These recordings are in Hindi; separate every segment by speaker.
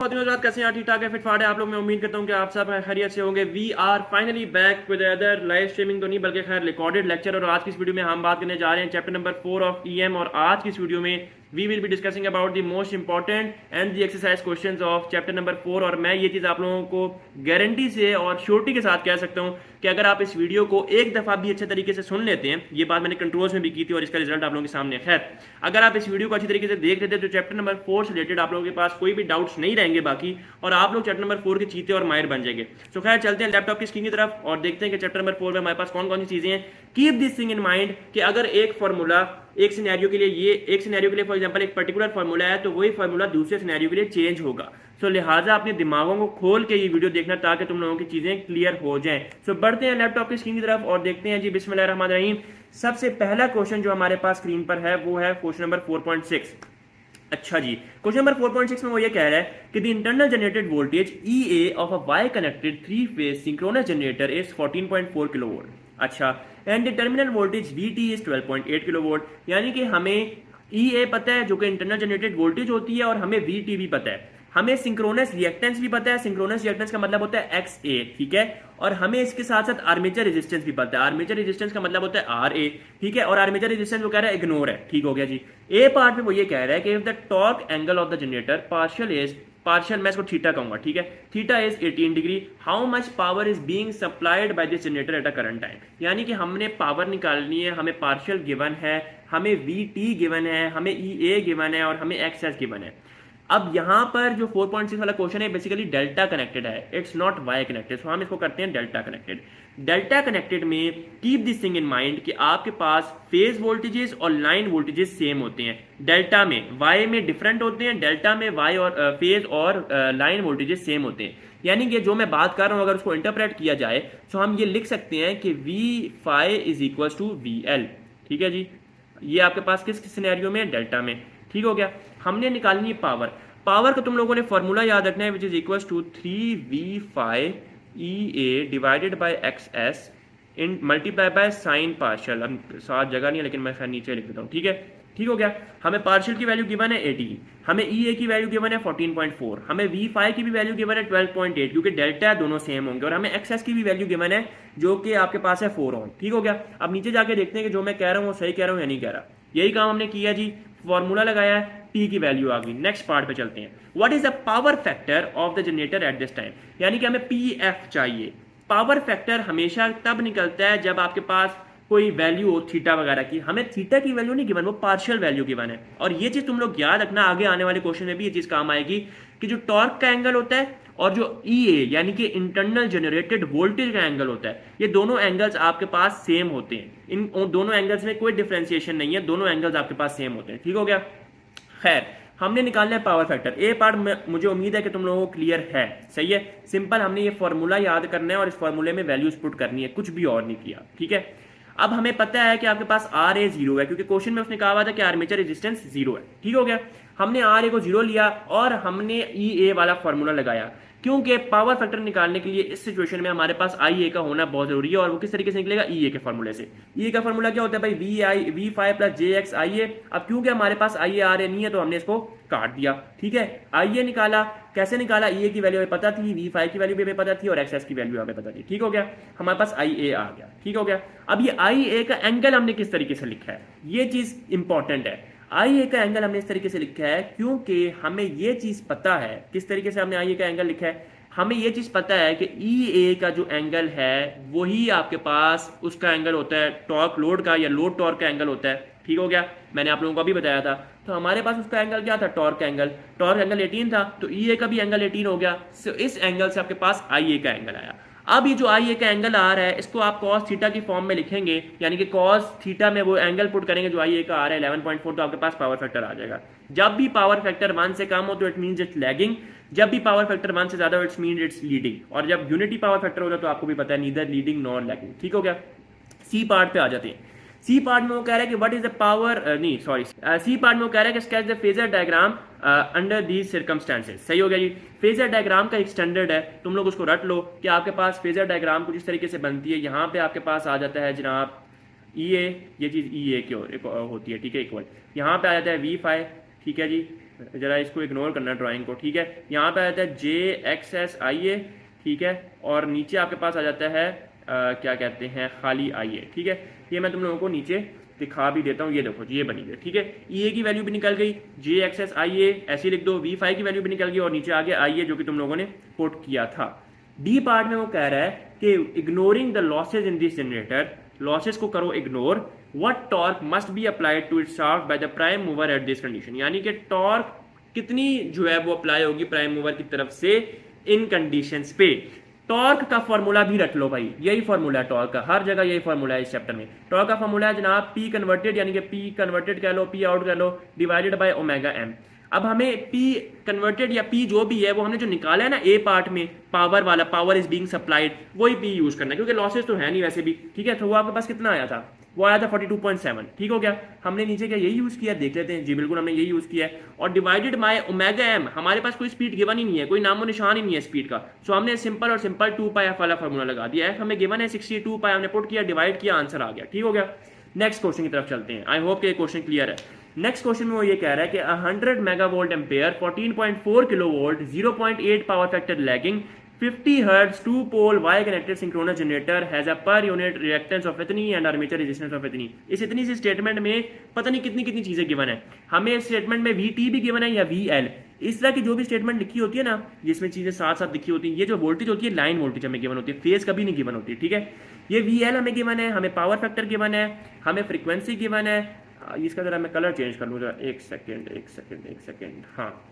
Speaker 1: कैसे हैं? ठीक ठाक है, फिट फाट है आप लोग। मैं उम्मीद करता हूँ कि आप सब खैरियत से होंगे। We are finally back with other live streaming तो नहीं बल्कि खैर रिकॉर्डेड लेक्चर। और आज की इस वीडियो में हम बात करने जा रहे हैं चैप्टर नंबर 4 ऑफ ईएम। और आज की इस वीडियो में we will be discussing about the most important and the exercise questions of chapter number 4। और मैं ये चीज़ आप लोगों को गारंटी से और श्योरिटी के साथ कह सकता हूँ कि अगर आप इस वीडियो को एक दफ़ा भी अच्छे तरीके से सुन लेते हैं, ये बात मैंने कंट्रोल्स में भी की थी और इसका रिजल्ट आप लोगों के सामने। खैर, अगर आप इस वीडियो को अच्छी तरीके से देख लेते हैं तो चैप्टर नंबर 4 से रिलेटेड आप लोगों के पास कोई भी डाउट्स नहीं रहेंगे बाकी, और आप लोग चैप्टर नंबर 4 के चीते और माहिर बन जाएंगे। तो खैर चलते हैं लैपटॉप की स्क्रीन की तरफ और देखते हैं कि चैप्टर नंबर 4 में हमारे पास कौन कौन सी चीजें हैं। Keep this thing in mind कि अगर एक फार्मूला एक सिनेरियो के लिए, ये एक सिनेरियो के लिए फॉर एग्जांपल एक पर्टिकुलर फार्मूला है, तो वही फार्मूला दूसरे सिनेरियो के लिए चेंज होगा। सो लिहाजा अपने दिमागों को खोल के ये वीडियो देखना ताकि तुम लोगों की चीजें क्लियर हो जाएं। सो बढ़ते हैं लैपटॉप की स्क्रीन की तरफ और देखते हैं जी। बिस्मिल्लाहिर्रहमानिर्रहीम। सबसे पहला क्वेश्चन जो हमारे पास स्क्रीन पर है वो है क्वेश्चन नंबर 4.6। अच्छा जी, क्वेश्चन नंबर 4.6 में वो ये कह रहा है कि the internal generated voltage EA of a Y connected 3 phase synchronous generator is 14.4 kilovolt. अच्छा, and the terminal voltage VT is 12.8 kilovolt. यानी कि हमें EA पता है जो कि इंटरनल जनरेटेड वोल्टेज होती है, और हमें VT भी पता है। हमें सिंक्रोनस रिएक्टेंस भी पता है। सिंक्रोनस रिएक्टेंस का मतलब होता है XA, ठीक है। और हमें इसके साथ साथ आर्मेचर रेजिस्टेंस भी पता है। आर्मेचर रेजिस्टेंस का मतलब होता है RA, ठीक है। और आर्मेचर रेजिस्टेंस वो कह रहा है इग्नोर है, ठीक हो गया जी। ए पार्ट में वो ये कह रहा है कि if the torque angle of the generator partial मैं इसको थीटा कहूंगा, ठीक है। Theta is 18 degree. How much power is being supplied by this generator at a current time. यानी कि हमने पावर निकालनी है, हमें पार्शियल गिवन है, हमें VT गिवन है, हमें EA गिवन है और हमें XS गिवन है। अब यहां पर जो 4.6 वाला क्वेश्चन है बेसिकली डेल्टा कनेक्टेड है, इट्स नॉट वाई कनेक्टेड। सो हम इसको करते हैं डेल्टा कनेक्टेड। डेल्टा कनेक्टेड में keep this thing in mind कि आपके पास फेज वोल्टेजेस और लाइन वोल्टेजेस सेम होते हैं। डेल्टा में वाई में डिफरेंट होते हैं, डेल्टा में वाई और फेज और लाइन वोल्टेजेस सेम होते हैं। यानी कि जो मैं बात कर रहा हूं अगर उसको इंटरप्रेट किया जाए तो हम ये लिख सकते हैं कि V is equal to VL, ठीक है जी। ये आपके पास किस सिनेरियो में? डेल्टा में, ठीक हो गया। हमने निकालनी है पावर। पावर का तुम लोगों ने फॉर्मूला याद रखना है, which is equal to 3V EA divided by XS in multiply by sine partial. अब साथ जगह नहीं है लेकिन मैं खैर नीचे लिख देता हूँ, ठीक है। ठीक हो गया। हमें पार्शियल की वैल्यू गिवन है 80, हमें EA की वैल्यू गिवन है 14.4, हमें V5 की भी वैल्यू गिवन है 12.8 क्योंकि डेल्टा दोनों सेम होंगे, और हमें XS की भी वैल्यू गिवन है जो कि आपके पास है 4 ओम, ठीक हो गया। अब नीचे जाके देखते हैं कि जो मैं कह रहा हूँ वो सही कह रहा हूँ या नहीं कह रहा। यही काम हमने किया जी, फॉर्मूला लगाया है, P की वैल्यू आ गई। नेक्स्ट पार्ट पे चलते हैं। What is the power factor of the generator at this time. यानी कि हमें PF चाहिए। पावर फैक्टर हमेशा तब निकलता है जब आपके पास कोई वैल्यू हो थीटा वगैरह की। हमें थीटा की वैल्यू नहीं गिवन, वो पार्शियल वैल्यू गिवन है। और ये चीज तुम लोग याद रखना, आगे आने वाले क्वेश्चन में भी ये चीज काम आएगी कि जो टॉर्क का एंगल होता है और जो EA यानी कि इंटरनल जनरेटेड वोल्टेज का एंगल होता है, ये दोनों एंगल्स आपके पास सेम होते हैं। इन दोनों एंगल्स में कोई डिफरेंशिएशन नहीं है, दोनों एंगल्स आपके पास सेम होते हैं, ठीक हो गया। खैर, हमने निकालना है पावर फैक्टर। ए पार्ट मुझे उम्मीद है कि तुम लोगों को क्लियर है, सही है। सिंपल हमने ये फॉर्मूला याद करना है और इस फॉर्मूले में वैल्यूज पुट करनी है, कुछ भी और नहीं किया, ठीक है। अब हमें पता है कि आपके पास RA 0 है क्योंकि क्वेश्चन में उसने कहा हुआ था कि आर्मेचर रेजिस्टेंस 0 है, ठीक हो गया। हमने RA को 0 लिया और हमने EA वाला फॉर्मूला लगाया क्योंकि पावर फैक्टर निकालने के लिए इस सिचुएशन में हमारे पास IA का होना बहुत जरूरी है। और वो किस तरीके से निकलेगा? EA के फॉर्मूले से। EA का फॉर्मूला क्या होता है भाई? V5 plus JX IA। अब क्योंकि हमारे पास IA RA नहीं है तो हमने इसको काट दिया, ठीक है। IA निकाला, कैसे निकाला? EA की वैल्यू हमें पता थी, V5 की वैल्यू भी हमें पता थी और XS की वैल्यू हमें पता थी, ठीक हो गया। हमारे पास IA आ गया, ठीक हो गया। अब ये IA का एंगल हमने किस तरीके से लिखा है, ये चीज इंपॉर्टेंट है। IA का एंगल हमने इस तरीके से लिखा है क्योंकि हमें ये चीज पता है। किस तरीके से हमने IA का एंगल लिखा है? हमें ये चीज पता है कि EA का जो एंगल है वही आपके पास उसका एंगल होता है टॉर्क लोड का या लोड टॉर्क का एंगल होता है, ठीक हो गया। मैंने आप लोगों को अभी बताया था। तो हमारे पास उसका एंगल क्या था? Torque angle. टॉर्क एंगल 18 था तो EA का भी एंगल 18 हो गया। सो इस एंगल से आपके पास IA का एंगल आया। अब ये जो IA का एंगल आ रहा है इसको आप कॉस थीटा की फॉर्म में लिखेंगे, यानी कि कॉस थीटा में वो एंगल पुट करेंगे जो IA का आ रहा है 11.4, तो आपके पास पावर फैक्टर आ जाएगा। जब भी पावर फैक्टर 1 से कम हो तो इट मींस इट्स लैगिंग, जब भी पावर फैक्टर 1 से ज्यादा हो इट्स मीन इट्स लीडिंग। और जब यूनिटी पावर फैक्टर होता है तो आपको भी पता है नीदर लीडिंग नॉर लैगिंग, ठीक हो गया। सी पार्ट पे आ जाते हैं। सी पार्ट में वो कह रहा है कि what is the power C part में वो कह रहा है कि sketch the phasor diagram under these circumstances. सही हो गया जी। फेजर डायग्राम का एक स्टैंडर्ड है, तुम लोग उसको रट लो कि आपके पास फेजर डायग्राम कुछ इस तरीके से बनती है। यहाँ पे आपके पास आ जाता है जनाब EA, ये चीज EA की होती है, ठीक है, इक्वल। यहाँ पे आ जाता है V5, ठीक है जी। जरा इसको इग्नोर करना ड्राइंग को, ठीक है। यहाँ पे आता है JXSIA, ठीक है, और नीचे आपके पास आ जाता है क्या कहते हैं खाली IA, ठीक है। ये मैं तुम लोगों को नीचे दिखा भी देता हूँ, ये देखो ये बनी गई, ठीक है। EA की वैल्यू भी निकल गई, JXSIA ऐसे लिख दो, V5 की वैल्यू भी निकल गई और नीचे आ गया IA जो कि तुम लोगों ने पुट किया था। डी पार्ट में वो कह रहा है कि ignoring the losses in this generator, losses को करो ignore, what torque must be applied to its shaft by the prime mover at this condition, यानी कि टॉर्क कितनी जो है वो अप्लाई होगी प्राइम मूवर की तरफ से इन कंडीशंस पे। टॉर्क का फॉर्मूला भी रख लो भाई, यही फॉर्मूला है टॉर्क का, हर जगह यही फॉर्मूला है इस चैप्टर में। टॉर्क का फॉर्मूला है जनाब P कन्वर्टेड, यानी कि P कन्वर्टेड कह लो, P आउट कह लो, डिवाइडेड बाय ओमेगा m। अब हमें P कन्वर्टेड या P जो भी है वो हमने जो निकाला है ना A पार्ट में, पावर वाला, पावर इज बीइंग सप्लाइड, वही P यूज करना है क्योंकि लॉसेज तो है नहीं वैसे भी, ठीक है। तो वो आपके पास कितना आया था, वो आया था 42.7, ठीक हो गया। हमने नीचे क्या यही यूज किया, देख लेते हैं जी, बिल्कुल हमने यही यूज किया है। और डिवाइडेड बाय ओमेगा m, हमारे पास कोई स्पीड गिवन ही नहीं है, कोई नामो निशान ही नहीं है स्पीड का, सो हमने सिंपल और सिंपल 2πf वाला फॉर्मूला लगा दिया। f हमें गिवन है 62π, हमने पुट किया, डिवाइड किया, आंसर आ गया, ठीक हो गया। नेक्स्ट क्वेश्चन की तरफ चलते हैं, आई होप कि क्वेश्चन क्लियर है। नेक्स्ट क्वेश्चन में वो ये कह रहा है कि 100 megavolt ampere 14.4 kilovolt 0.8 power factor lagging 50 hertz 2 pole Y connected synchronous generator has a per unit reactance of इतनी एंड आर्मेचर रेजिस्टेंस ऑफ इतनी। इस इतनी सी स्टेटमेंट में पता नहीं कितनी कितनी चीजें गिवन है, हमें इस स्टेटमेंट में VT भी गिवन है या VL, इस तरह की जो भी स्टेटमेंट लिखी होती है ना जिसमें चीजें साथ साथ लिखी होती है, ये जो वोल्टेज होती है लाइन वोल्टेज हमें गिवन होती है, फेज कभी नहीं गिवन होती, ठीक है। ये VL हमें गिवन है, हमें पावर फैक्टर गिवन है, हमें फ्रीक्वेंसी गिवन है। इसका जरा मैं कलर चेंज कर लूँ जरा, एक सेकेंड, हाँ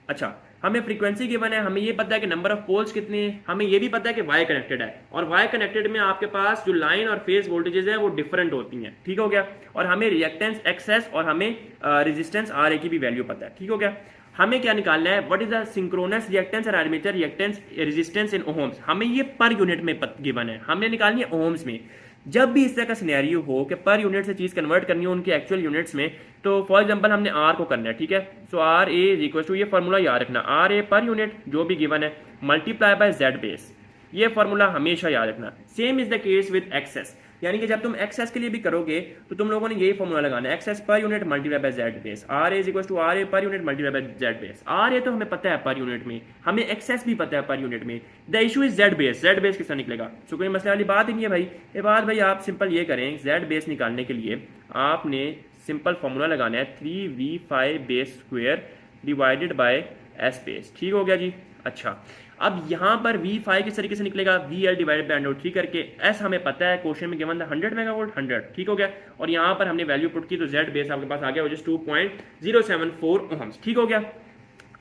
Speaker 1: अच्छा, हमें फ्रीक्वेंसी गिवन है, हमें ये पता है कि नंबर ऑफ पोल्स कितने हैं, हमें ये भी पता है कि वाई कनेक्टेड है, और वाई कनेक्टेड में आपके पास जो लाइन और फेज वोल्टेजेस है वो डिफरेंट होती हैं, ठीक हो गया। और हमें रिएक्टेंस XS और हमें रेजिस्टेंस RA की भी वैल्यू पता है, ठीक हो गया। हमें क्या निकालना है, what is the synchronous reactance और armature reactance resistance in ohms, हमें ये पर यूनिट में गिवन है, हमने निकालनी है ओम्स में। जब भी इस तरह का सिनेरियो हो कि पर यूनिट से चीज कन्वर्ट करनी हो उनके एक्चुअल यूनिट्स में, तो फॉर एग्जांपल हमने R को करना है, ठीक है। सो RA इज इक्वल टू, ये फॉर्मूला याद रखना, RA पर यूनिट जो भी गिवन है मल्टीप्लाई बाय Z बेस, ये फॉर्मूला हमेशा याद रखना। Same is the case with XS, यानी कि जब तुम XS के लिए भी करोगे तो तुम लोगों ने यही फॉर्मूला लगाना है, XS per unit multiply by Z base, RA is equal to RA per unit multiply by Z base. RA तो हमें पता है पर यूनिट में, हमें XS भी पता है पर यूनिट में, the issue is Z base, Z base किसका निकलेगा। सो कोई मसले वाली बात ही नहीं है भाई। ये बात भाई आप सिंपल ये करें, Z बेस निकालने के लिए आपने सिंपल फॉर्मूला लगाना है 3V5 base square divided by S base, ठीक हो गया जी। अच्छा, अब यहाँ पर V5 किस तरीके से निकलेगा, VL divided by under root 3 करके, S हमें पता है क्वेश्चन में गिवन था 100 मेगावोल्ट 100, ठीक हो गया। और यहाँ पर हमने वैल्यू पुट की तो Z बेस आपके पास आ गया, 2.074 ओम्स, ठीक हो गया।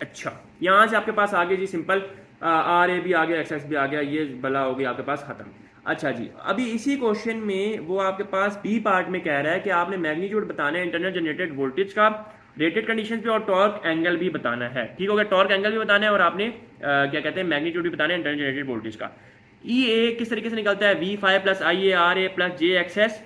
Speaker 1: अच्छा, यहाँ से आपके पास आ गया जी सिंपल RA भी आ गया, XS भी आ गया, ये भला हो गया आपके पास खत्म। अच्छा जी, अभी इसी क्वेश्चन में वो आपके पास B पार्ट में कह रहा है कि आपने मैग्नीट्यूड बताना है इंटरनल जनरेटेड वोल्टेज का रेटेड कंडीशन पे, और टॉर्क एंगल भी बताना है, ठीक हो गया। टॉर्क एंगल भी बताना है और आपने क्या कहते हैं मैग्नीट्यूड भी बताना है इंटरनल जनरेटेड वोल्टेज का। EA किस तरीके से निकलता है, V5 plus IA RA plus JXS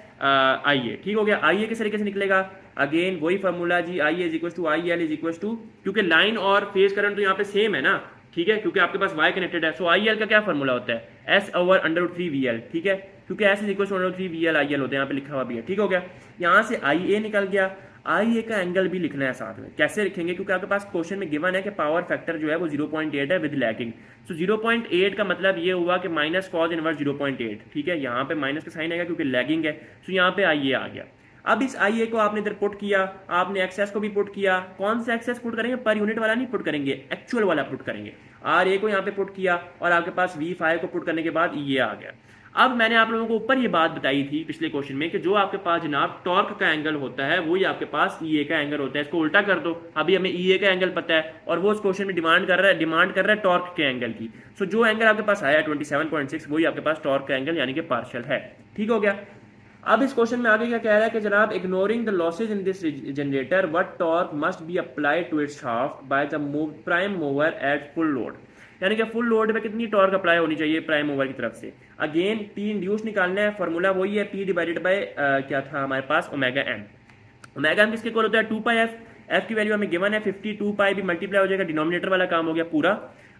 Speaker 1: IA, ठीक हो गया। IA किस तरीके से निकलेगा, अगेन वही फॉर्मूला जी, IA is equal to IL is equal to, क्योंकि लाइन और फेज करंट तो यहाँ पे सेम है ना, ठीक है, क्योंकि आपके पास वाई कनेक्टेड है। सो IL का क्या फॉर्मूला होता है, S over under root 3 VL, ठीक है, क्योंकि S is equal to under root 3 VL IL होता है, यहाँ पे लिखा हुआ भी है, ठीक हो गया। यहाँ से IA निकल गया, IA का एंगल भी लिखना है साथ में, कैसे लिखेंगे, क्योंकि आपके पास क्वेश्चन में गिवन है कि पावर फैक्टर जो है वो 0.8 है विद लैगिंग। सो 0.8 का मतलब ये हुआ कि माइनस कॉज इनवर्स 0.8, ठीक है, यहाँ पे माइनस का साइन आएगा क्योंकि लैगिंग है। सो यहाँ पे IA आ गया। अब इस IA को आपने इधर पुट किया, आपने XS को भी पुट किया, कौन सा XS पुट करेंगे, पर यूनिट वाला नहीं पुट करेंगे, एक्चुअल वाला पुट करेंगे। RA को यहाँ पे पुट किया और आपके पास V5 को पुट करने के बाद ये आ गया। अब मैंने आप लोगों को ऊपर ये बात बताई थी पिछले क्वेश्चन में कि जो आपके पास जनाब टॉर्क का एंगल होता है वही आपके पास EA का एंगल होता है, इसको उल्टा कर दो। अभी हमें EA का एंगल पता है और वो उस क्वेश्चन में डिमांड कर रहा है टॉर्क के एंगल की। सो जो एंगल आपके पास आया 27.6 वही आपके पास टॉर्क का एंगल यानी कि पार्शियल है, ठीक हो गया। अब इस क्वेश्चन में आगे क्या कह रहा है कि जनाब ignoring the losses in this generator what torque must be applied to its shaft by the prime mover at full load, यानी कि फुल लोड में कितनी टॉर्क अप्लाई होनी चाहिए प्राइम मूवर की तरफ से। अगेन P इंड्यूस निकालना है, फॉर्मूला वही है P डिवाइडेड बाय क्या था हमारे पास ओमेगा m। ओमेगा m किसके इक्वल होता है 2πf, f की वैल्यू हमें गिवन है 52π भी मल्टीप्लाई हो जाएगा, डिनोमिनेटर वाला काम हो गया पूरा।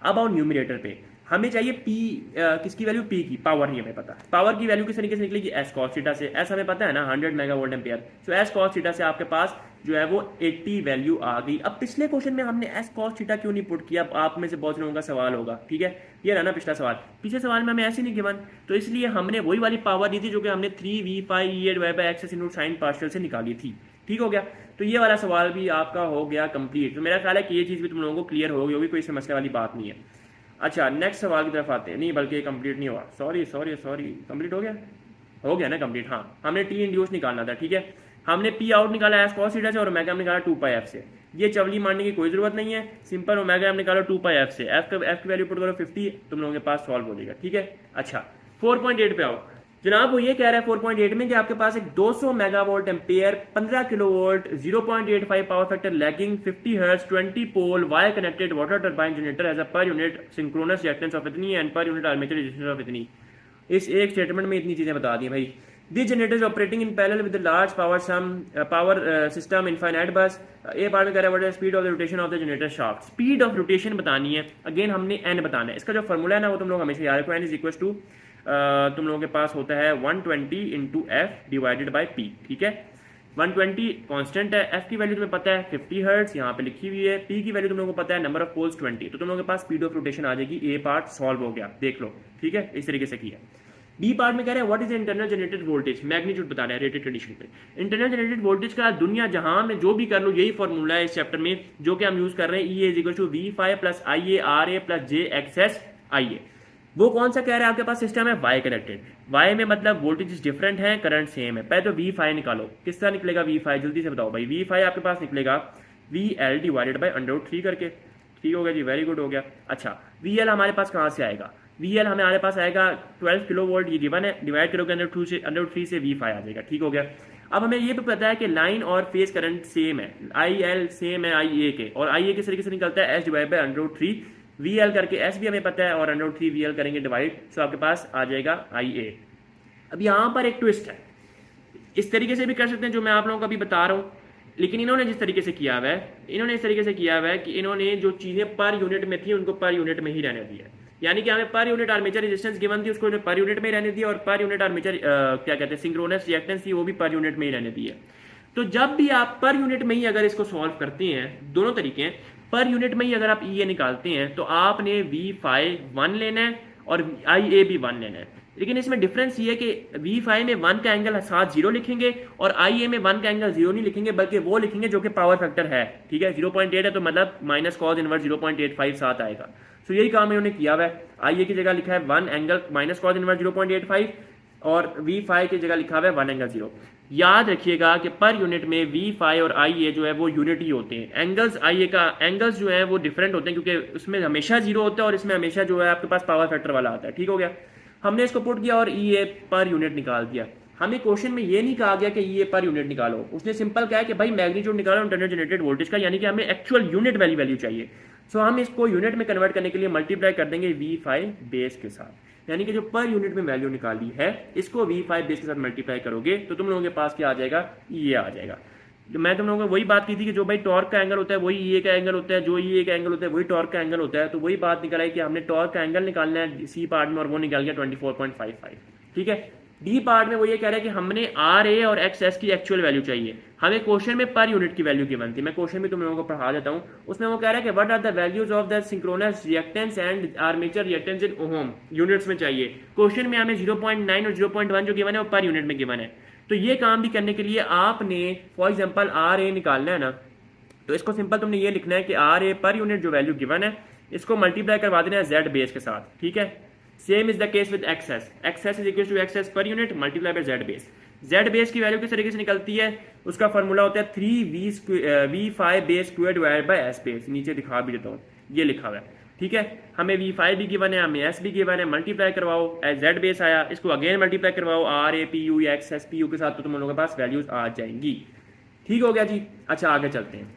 Speaker 1: अब आओ न्यूमरेटर पे, हमें चाहिए पी, किसकी वैल्यू, पी की, पावर नहीं हमें पता। पावर की वैल्यू किस तरीके से निकलेगी, एस कॉस थीटा से। एस हमें पता है ना 100 मेगा वोल्ट एम्पियर, सो एस कॉस थीटा से आपके पास जो है वो 80 वैल्यू आ गई। अब पिछले क्वेश्चन में हमने एस कॉस थीटा क्यों नहीं पुट किया, आप में से बहुत लोगों का सवाल होगा, ठीक है, ये रहा ना पिछला सवाल। पिछले सवाल में हमें ऐसे नहीं गिवन, तो इसलिए हमने वही वाली पावर दी थी जो कि हमने 3v5 sin पार्शियल से निकाली थी। ठीक हो गया, तो ये वाला सवाल भी आपका हो गया कंप्लीट। तो मेरा ख्याल है कि ये चीज़ भी तुम लोगों को क्लियर हो गई होगी, कोई समस्या वाली बात नहीं है। अच्छा, नेक्स्ट सवाल की तरफ आते हैं। नहीं, बल्कि कंप्लीट नहीं हुआ, सॉरी, कंप्लीट हो गया ना कंप्लीट। हाँ, हमने टी इंड्यूस निकालना था, ठीक है। हमने पी आउट निकाला एस कॉस थीटा से और ओमेगा निकाला 2πf से। ये चवली मारने की कोई जरूरत नहीं है, सिंपल ओमेगा हम निकालो 2πf से। एफ की वैल्यू पुट करो 50, तुम लोगों के पास सॉल्व हो जाएगा, ठीक है। अच्छा, 4.8 पे आओ जनाब। वो ये कह रहा है 4.8 में कि आपके पास एक 200 megavolt ampere 15 kilovolt 0.85 power factor lagging 50 hertz 20 pole wire connected water turbine generator as a per unit synchronous reactance of इतनी and per unit armature resistance of इतनी। इस एक स्टेटमेंट में इतनी चीजें बता दी भाई। These generators operating in parallel with the large power system infinite bus। A part में कह रहा है what is the speed of the rotation of the generator shaft। Speed of rotation बतानी है, अगेन हमने n बताना है। इसका जो फॉर्मूला है ना वो तुम लोग हमेशा याद रखो, n इज इक्वल टू तुम लोगों के पास होता है 120 into F divided by P, ठीक है। 120 कांस्टेंट है, एफ की वैल्यू तुम्हें पता है 50 हर्ट्ज यहाँ पे लिखी हुई है, पी की वैल्यू तुम लोगों को पता है नंबर ऑफ पोल्स 20, तो तुम लोगों के पास स्पीड ऑफ रोटेशन आ जाएगी। ए पार्ट सॉल्व हो गया, देख लो, ठीक है, इस तरीके से किया। बी पार्ट में कह रहे हैं what is internal generated voltage, magnitude बता रहा है रेटेड कंडीशन पे। इंटरनल जनरेटेड वोल्टेज का दुनिया जहां में जो भी कर लो यही फॉर्मूला है इस चैप्टर में जो कि हम यूज कर रहे हैं। E is equal to V5 plus IA RA plus JXS IA। वो कौन सा कह रहा है आपके पास सिस्टम है, वाई कनेक्टेड। वाई में मतलब वोल्टेज डिफरेंट है, करंट सेम है। पहले तो V5 निकालो, किस तरह निकलेगा V5 जल्दी से बताओ भाई। V5 आपके पास निकलेगा VL डिवाइडेड बाई √3 करके, ठीक हो गया जी, वेरी गुड हो गया। अच्छा, VL हमारे पास कहाँ से आएगा, VL हमारे पास आएगा 12 किलो वोल्ट, ये गिवन है, डिवाइड करोगे √3 से V5 आ जाएगा, ठीक हो गया। अब हमें ये भी पता है कि लाइन और फेज करंट सेम है, IL सेम है IA के, और IA किस तरीके से निकलता है, S डिवाइड बाई √3 VL करके, S भी हमें पता है, और √3 VL करेंगे डिवाइड, तो आपके पास आ जाएगा IA। अब यहाँ पर एक ट्विस्ट है, इस तरीके से भी कर सकते हैं जो मैं आप लोगों को अभी बता रहा हूँ, लेकिन इन्होंने जिस तरीके से किया हुआ है, इन्होंने इस तरीके से किया हुआ है कि इन्होंने जो चीज़ें पर यूनिट में थी उनको पर यूनिट में ही रहने दिया। यानी कि हमें पर यूनिट आर्मेचर रेजिस्टेंस गिवन थी, उसको पर यूनिट में ही रहने दिया, और पर यूनिट आर्मेचर क्या कहते हैं सिंक्रोनस रिएक्टेंस थी, वो भी पर यूनिट में ही रहने दिया। तो जब भी आप पर यूनिट में ही अगर इसको सॉल्व करते हैं, दोनों तरीके हैं, पर यूनिट में ही अगर आप ये निकालते हैं तो आपने V5 1 लेना है और IA भी 1 लेना है। लेकिन इसमें डिफरेंस ये है कि V5 में 1 का एंगल साथ 0 लिखेंगे और IA में 1 का एंगल 0 नहीं लिखेंगे, बल्कि वो लिखेंगे जो कि पावर फैक्टर है, ठीक है। 0.8 है तो मतलब माइनस कॉज इनवर्स 0.85 साथ आएगा। तो यही काम इन्होंने किया हुआ है। IA की जगह लिखा है 1 एंगल माइनस कॉज इनवर्स 0.85 और V5 की जगह लिखा हुआ है 1 एंगल 0। याद रखिएगा कि पर यूनिट में V5 और IA जो है वो यूनिट ही होते हैं। एंगल्स IA का एंगल्स जो है वो डिफरेंट होते हैं क्योंकि उसमें हमेशा 0 होता है और इसमें हमेशा जो है आपके पास पावर फैक्टर वाला आता है, ठीक हो गया। हमने इसको पुट किया और EA पर यूनिट निकाल दिया। हमें क्वेश्चन में ये नहीं कहा गया कि EA पर यूनिट निकालो, उसने सिंपल कहा है कि भाई मैग्नीट्यूड निकालो इंटरनल जनरेटेड वोल्टेज का, यानी कि हमें एक्चुअल यूनिट वैल्यू चाहिए। सो हम इसको यूनिट में कन्वर्ट करने के लिए मल्टीप्लाई कर देंगे V5 बेस के साथ, यानी कि जो पर यूनिट में वैल्यू निकाली है इसको V5 बेस के साथ मल्टीप्लाई करोगे तो तुम लोगों के पास क्या आ जाएगा, EA आ जाएगा। तो मैं तुम लोगों को वही बात की थी कि जो भाई टॉर्क का एंगल होता है वही EA का एंगल होता है, जो EA का एंगल होता है वही टॉर्क का एंगल होता है। तो वही बात निकल आई कि हमने टॉर्क का एंगल निकालना है सी पार्ट में और वो निकल गया 24.55, ठीक है। डी पार्ट में वो ये कह रहा है कि हमने RA और XS की एक्चुअल वैल्यू चाहिए। हमें क्वेश्चन में पर यूनिट की वैल्यू गिवन थी, मैं क्वेश्चन भी तुम लोगों को पढ़ा देता हूँ। उसमें वो कह रहा है कि what are the values of the synchronous reactance and armature reactance in ohm, units में चाहिए। क्वेश्चन में हमें 0.9 और 0.1 जो गिवन है वो पर यूनिट में गिवन है। तो ये काम भी करने के लिए आपने फॉर एग्जाम्पल RA निकालना है ना, तो इसको सिंपल तुमने ये लिखना है कि RA पर यूनिट जो वैल्यू गिवन है इसको मल्टीप्लाई करवा देना है Z बेस के साथ, ठीक है। Same is the case with XS, XS is equal to XS per unit multiply by Z base. Z base की वैल्यू किस तरीके से निकलती है, उसका फॉर्मूला होता है 3V5 base square divided by S base. नीचे दिखा भी देता हूँ, ये लिखा हुआ है, ठीक है। हमें V5 भी गिवन है, हमें S भी गिवन है, मल्टीप्लाई करवाओ, Z बेस आया, इसको अगेन मल्टीप्लाई करवाओ RA PU या XS PU के साथ, तो तुम लोगों के पास वैल्यूज आ जाएंगी, ठीक हो गया जी। अच्छा आगे चलते हैं।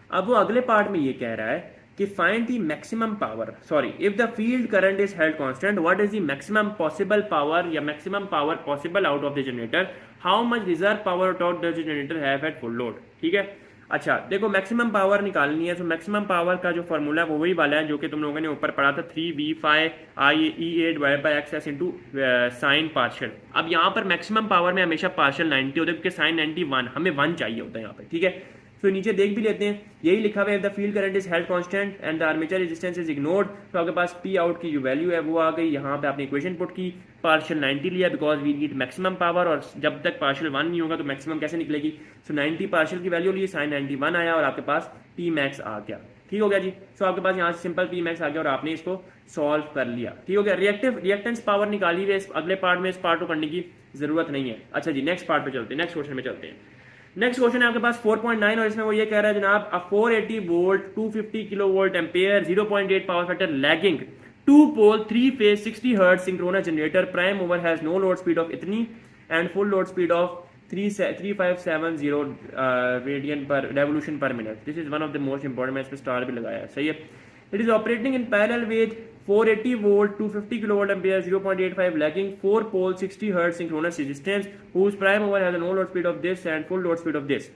Speaker 1: अब वो अगले पार्ट में ये कह रहा है कि find the maximum power, sorry, if the field current is held constant what is the maximum possible power या maximum power possible out of the generator, how much reserve power out of the generator have at full load, ठीक है। अच्छा देखो, मैक्सिमम पावर निकालनी है तो मैक्सिमम पावर का जो फॉर्मूला है वो वही वाला है जो कि तुम लोगों ने ऊपर पढ़ा था, 3v5 divide by x into sine partial. अब यहाँ पर मैक्सिमम पावर में हमेशा पार्शियल 90 होता है क्योंकि साइन 91 हमें 1 चाहिए होता है यहाँ पर, ठीक है। तो नीचे देख भी लेते हैं, यही लिखा हुआ है, the field current is held constant and the armature resistance is ignored. तो आपके पास पी आउट की जो वैल्यू है वो आ गई, यहाँ पे आपने इक्वेशन पुट की, पार्शियल 90 लिया because we need maximum power, और जब तक पार्शियल 1 नहीं होगा तो मैक्सिमम कैसे निकलेगी। सो 90 पार्शियल की वैल्यू ली, साइन 91 आया और आपके पास पी मैक्स आ गया, ठीक हो गया जी। सो आपके पास यहाँ से सिंपल पी मैक्स आ गया और आपने इसको सॉल्व कर लिया, ठीक हो गया। रिएक्टेंस पावर निकाली हुई है, अगले पार्ट में इस पार्ट को करने की जरूरत नहीं है। अच्छा जी, नेक्स्ट पार्ट पे चलते हैं, नेक्स्ट क्वेश्चन में चलते हैं। नेक्स्ट क्वेश्चन है आपके पास 4.9 और इसमें वो ये कह रहा है जनाब, a 480 volt 250 kilo volt ampere 0.8 power factor lagging 2 pole 3 phase 60 hertz synchronous generator prime mover has no load speed of इतनी and full load speed of 3570 radian per revolution per minute. This is one of the most important, मैं इस पर स्टार भी लगाया है, सही है। It is operating in parallel with 480 volt 250 kilowatt ampere 0.85 lagging 4 pole 60 hertz synchronous resistance whose prime mover has no load speed of this and full load speed of this.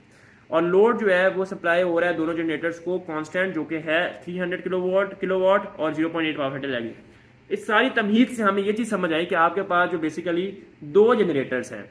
Speaker 1: और लोड जो है वो सप्लाई हो रहा है दोनों जनरेटर्स को कांस्टेंट जो कि है 300 किलोवाट और 0.8 पावर फैक्टर लैगिंग। इस सारी तमहीद से हमें ये चीज समझ आई कि आपके पास जो बेसिकली दो जनरेटर्स हैं,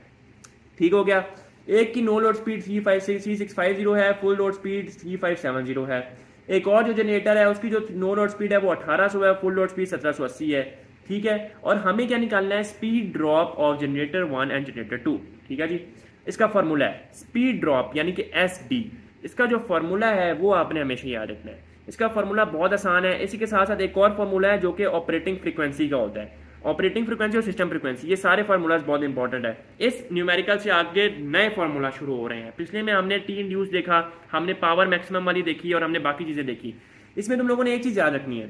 Speaker 1: ठीक हो गया। एक की नो लोड स्पीड 3650 है, फुल लोड स्पीड 3570 है। एक और जो जनरेटर है उसकी जो नो लोड स्पीड है वो 1800 है, फुल लोड स्पीड 1780 है, ठीक है। और हमें क्या निकालना है, speed drop of generator 1 and generator 2, ठीक है जी। इसका फॉर्मूला है स्पीड ड्रॉप यानी कि SD। इसका जो फॉर्मूला है वो आपने हमेशा याद रखना है। इसका फॉर्मूला बहुत आसान है। इसी के साथ साथ एक और फॉर्मूला है जो कि ऑपरेटिंग फ्रीक्वेंसी का होता है। ऑपरेटिंग फ्रीक्वेंसी और सिस्टम फ्रीक्वेंसी, ये सारे फार्मूलाज बहुत इंपॉर्टेंट है। इस न्यूमेरिकल से आगे नए फार्मूला शुरू हो रहे हैं। पिछले में हमने टी इंड्यूस देखा, हमने पावर मैक्सिमम वाली देखी और हमने बाकी चीजें देखी। इसमें तुम लोगों ने एक चीज याद रखनी है,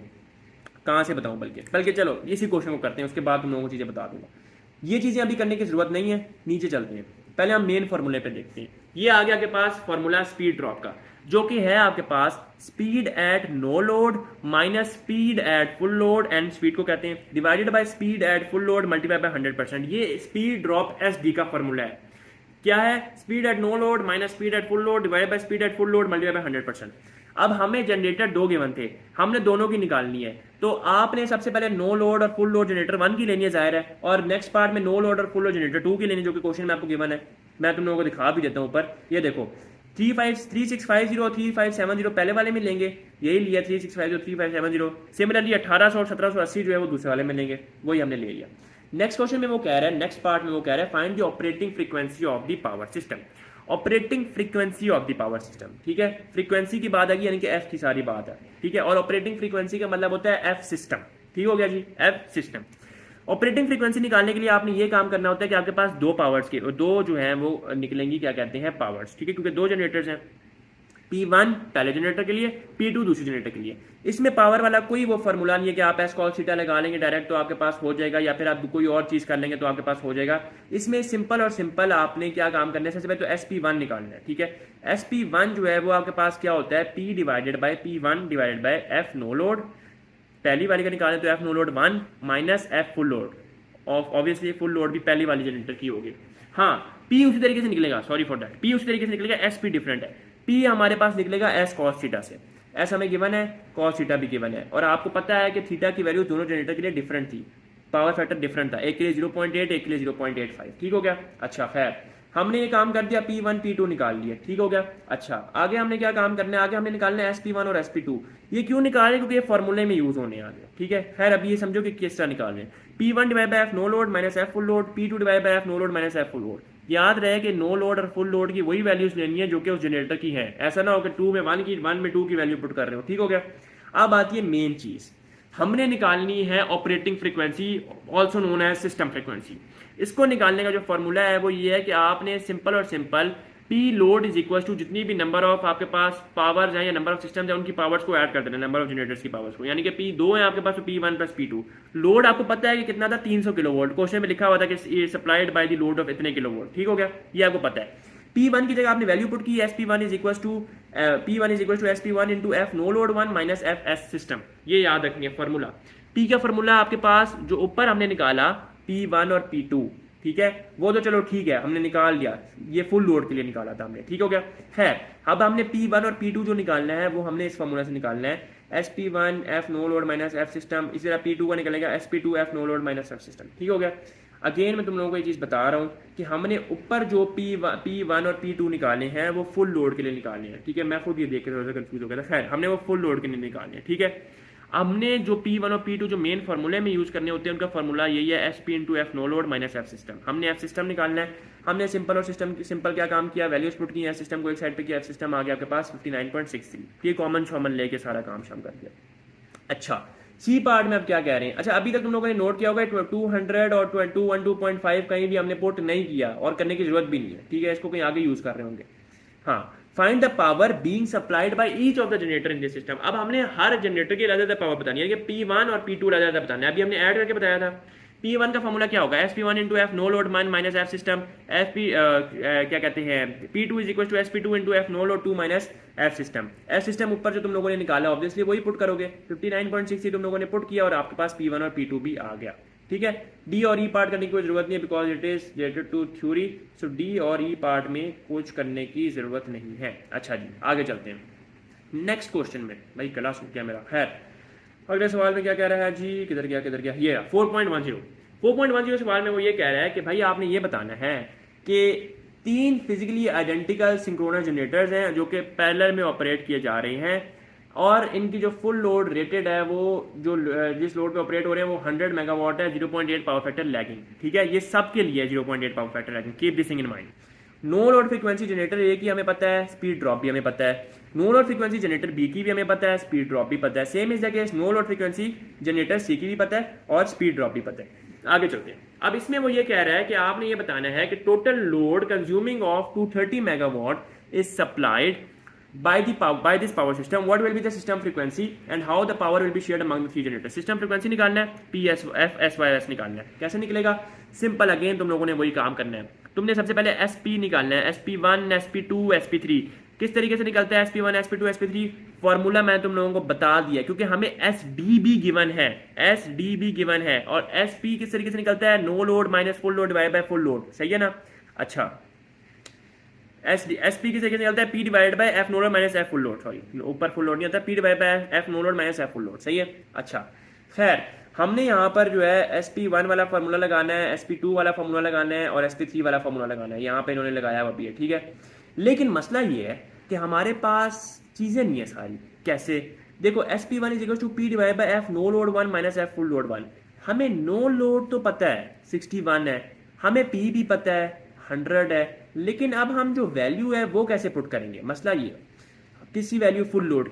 Speaker 1: कहां से बताऊं, बल्कि चलो इसी क्वेश्चन को करते हैं, उसके बाद तुम लोगों को चीजें बता दूंगा। ये चीजें अभी करने की जरूरत नहीं है, नीचे चलते हैं। पहले हम मेन फार्मूले पे देखते हैं। ये आ गया आपके पास फार्मूला स्पीड ड्रॉप का, जो कि है आपके पास speed at no load minus speed at full load, and speed को कहते हैं divided by speed at full load multiply by 100%। ये स्पीड ड्रॉप SD का फार्मूला है। क्या है, speed at no load minus speed at full load divided by speed at full load multiply by 100%। अब हमें जनरेटर दो गिवन थे, हमने दोनों की निकालनी है। तो आपने सबसे पहले नो लोड और फुल लोड जनरेटर 1 की लेनी है, जाहिर है, और नेक्स्ट पार्ट में नो लोड और फुल लोड जनरेटर 2 की लेनी, जो कि क्वेश्चन में आपको गिवन है। मैं तुम लोगों को दिखा भी देता हूं ऊपर, ये देखो 3650 और 3570 पहले वाले में लेंगे, यही लिया 3650 3570। सिमिलरली 1800 और 1780 जो है वो दूसरे वाले में लेंगे, वही हमने ले लिया। नेक्स्ट क्वेश्चन में वो कह रहा है, नेक्स्ट पार्ट में वो कह रहा है find the operating frequency of the power system. Operating frequency of the power system, ठीक है। फ्रीक्वेंसी की बात आएगी यानी कि F की सारी बात है, ठीक है। और ऑपरेटिंग फ्रीक्वेंसी का मतलब होता है F सिस्टम, ठीक हो गया जी, F सिस्टम। ऑपरेटिंग फ्रीक्वेंसी निकालने के लिए आपने ये काम करना होता है कि आपके पास दो पावर्स के दो जो हैं वो निकलेंगी, क्या कहते हैं, पावर्स, ठीक है। क्योंकि दो जनरेटर्स हैं, P1 पहले जनरेटर के लिए, P2 दूसरे जनरेटर के लिए। इसमें पावर वाला कोई वो फार्मूला नहीं है कि आप एस कॉस थीटा लगा लेंगे डायरेक्ट तो आपके पास हो जाएगा, या फिर आप कोई और चीज कर लेंगे तो आपके पास हो जाएगा। इसमें सिंपल और सिंपल आपने क्या काम करना है, सबसे पहले तो SP1 निकालना है, ठीक है। SP1 जो है वो आपके पास क्या होता है, P divided by P1 divided by F no load. पहली वाली का निकालें तो F no load 1 minus F full load, obviously full load भी पहली वाली जनरेटर की होगी। हाँ, P उसी तरीके से निकलेगा, सॉरी फॉर दैट, P उसी तरीके से निकलेगा, SP डिफरेंट है। P हमारे पास निकलेगा S cos थीटा से, S हमें गिवन है, cos थीटा भी गिवन है, और आपको पता है कि थीटा की वैल्यू दोनों जनरेटर के लिए डिफरेंट थी, पावर फैक्टर डिफरेंट था, एक के लिए 0.8 एक के लिए 0.85, ठीक हो गया। अच्छा खैर, हमने ये काम कर दिया, P1 P2 निकाल लिए, ठीक हो गया। अच्छा आगे हमने क्या काम करना है, आगे हमने निकालना है SP1 और SP2। ये क्यों निकाल रहे हैं, क्योंकि ये फॉर्मूले में यूज होने आगे, ठीक है। खैर अभी ये समझो कि किस तरह निकाल रहे हैं, P1 divide by F no load minus F full load, P2 divide by F no load minus F full load. याद रहे कि नो लोड और फुल लोड की वही वैल्यूज लेनी है जो कि उस जनरेटर की है, ऐसा ना हो कि 2 में 1 की 1 में 2 की वैल्यू पुट कर रहे हो, ठीक हो गया। अब आती है मेन चीज, हमने निकालनी है operating frequency, also known as system frequency. इसको निकालने का जो फॉर्मूला है वो ये है कि आपने सिंपल और simple P load is equal to जितनी भी नंबर ऑफ आपके पास पावर्स हैं या नंबर ऑफ सिस्टम्स हैं उनकी पावर्स को ऐड कर देना, नंबर ऑफ जनरेटर्स की पावर्स को, यानी कि P2 है आपके पास तो P1 प्लस P2। लोड आपको पता है कि कितना था, 300 किलोवोल्ट, क्वेश्चन में लिखा हुआ था कि supplied by the load of इतने किलोवोल्ट, ठीक हो गया, ये आपको पता है। P1 की जगह आपने वैल्यू पुट की, SP1 is equal to SP1 into F no load 1 minus F S system, ये याद रखनी है फॉर्मूला। P का फॉर्मूला आपके पास जो ऊपर हमने निकाला P1 और P2, ठीक है, वो तो चलो ठीक है, हमने निकाल लिया, ये फुल लोड के लिए निकाला था हमने, ठीक हो गया। खैर, अब हमने P1 और P2 जो निकालना है वो हमने इस फॉर्मूला से निकालना है, SP1 F no load minus F system, इसी तरह P2 का निकलेगा SP2 F no load minus F system, ठीक हो गया। अगेन मैं तुम लोगों को ये चीज़ बता रहा हूँ कि हमने ऊपर जो P1 और P2 निकाले हैं वो फुल लोड के लिए निकालने हैं, ठीक है। मैं खुद ये देख के थोड़ा सा कंफ्यूज हो गया था, खैर हमने वो फुल लोड के लिए निकालने हैं, ठीक है। हमने जो P1 और P2 जो मेन फार्मूले में यूज करने होते हैं उनका फार्मूला यही है, SP into F no load minus F system. हमने एफ सिस्टम निकालना है, हमने सिंपल और सिंपल क्या काम किया, वैल्यूज पुट की, एफ सिस्टम को एक साइड पे किया, एफ सिस्टम आ गया आपके पास 59.63, ये कॉमन शॉमन लेके सारा काम शाम कर दिया। अच्छा, सी पार्ट में अब क्या कह रहे हैं। अच्छा, अभी तक तुम लोगों ने नोट किया होगा 200 और 212.5 कहीं भी हमने पुट नहीं किया और करने की जरूरत भी नहीं है, ठीक है, इसको कहीं आगे यूज कर रहे होंगे। हाँ, find the power being supplied by each of the generator in this system. अब हमने हर जनरेटर की अलग-अलग पावर बतानी है, यानी कि P1 और P2 अलग-अलग बताना है। अभी हमने ऐड करके बताया था। P1 का फॉर्मूला क्या होगा, SP1 into F no load minus F system, क्या कहते हैं, P2 is equal to SP2 into F no load 2 minus F system. F system ऊपर जो तुम लोगों ने निकाला ऑब्वियसली वही पुट करोगे, 59.60 तुम लोगों ने पुट किया और आपके पास P1 और P2 भी आ गया, ठीक है। डी और ई पार्ट करने की कोई जरूरत नहीं है because it is related to theory, so D और ई पार्ट में कुछ करने की जरूरत नहीं है। अच्छा जी, आगे चलते हैं नेक्स्ट क्वेश्चन में। भाई क्लास हो गया मेरा। खैर, अगले सवाल में क्या कह रहा है जी, किधर गया ये 4.10 सवाल में वो ये कह रहा है कि भाई आपने ये बताना है कि 3 फिजिकली आइडेंटिकल सिंक्रोनस जनरेटर्स हैं जो कि पैरेलल में ऑपरेट किए जा रहे हैं और इनकी जो फुल लोड रेटेड है वो जो जिस लोड पे ऑपरेट हो रहे हैं वो 100 मेगावाट है, 0.8 पावर फैक्टर लैगिंग, ठीक है। ये सब के लिए 0.8 power factor lagging, keep this thing in mind. No load frequency generator A की हमें पता है, स्पीड ड्रॉप भी हमें पता है। No load frequency generator B की भी हमें पता है, स्पीड ड्रॉप भी पता है। Same is the case no load frequency generator C की भी पता है और स्पीड ड्रॉप भी पता है। आगे चलते हैं। अब इसमें वो ये कह रहा है कि आपने ये बताना है कि total load consuming of 230 megawatt is supplied by this power system, what will be the system frequency and how the power will be shared among the 3 generators। System frequency निकालना है, PSFSYS निकालना है। कैसे निकलेगा, सिंपल, अगेन तुम लोगों ने वही काम करना है। तुमने सबसे पहले SP निकालना है, SP1 SP2 SP3। किस तरीके से निकलता है SP1 SP2 SP3, फॉर्मूला मैं तुम लोगों को बता दिया क्योंकि हमें SDB गिवन है, SDB गिवन है। और SP किस तरीके से निकलता है, no load minus full load divide by full load, सही है ना। अच्छा, SP किस तरीके से निकलता है, P divide by F no load minus F full load, sorry ऊपर फुल लोड नहीं आता, P divide by F no load minus F full load, सही है। अच्छा, खैर हमने यहाँ पर जो है SP1 वाला फार्मूला लगाना है, SP2 वाला फार्मूला लगाना है और SP3 वाला फार्मूला लगाना है, यहाँ पे इन्होंने लगाया हुआ भी है, ठीक है। लेकिन मसला ये है कि हमारे पास चीजें नहीं है सारी। कैसे, देखो SP1 is equal to P divide by F no load 1 minus F full load 1। हमें नो लोड तो पता है 61 है, हमें P भी पता है 100 है, लेकिन अब हम जो वैल्यू है वो कैसे पुट करेंगे, मसला ये किसी वैल्यू फुल लोड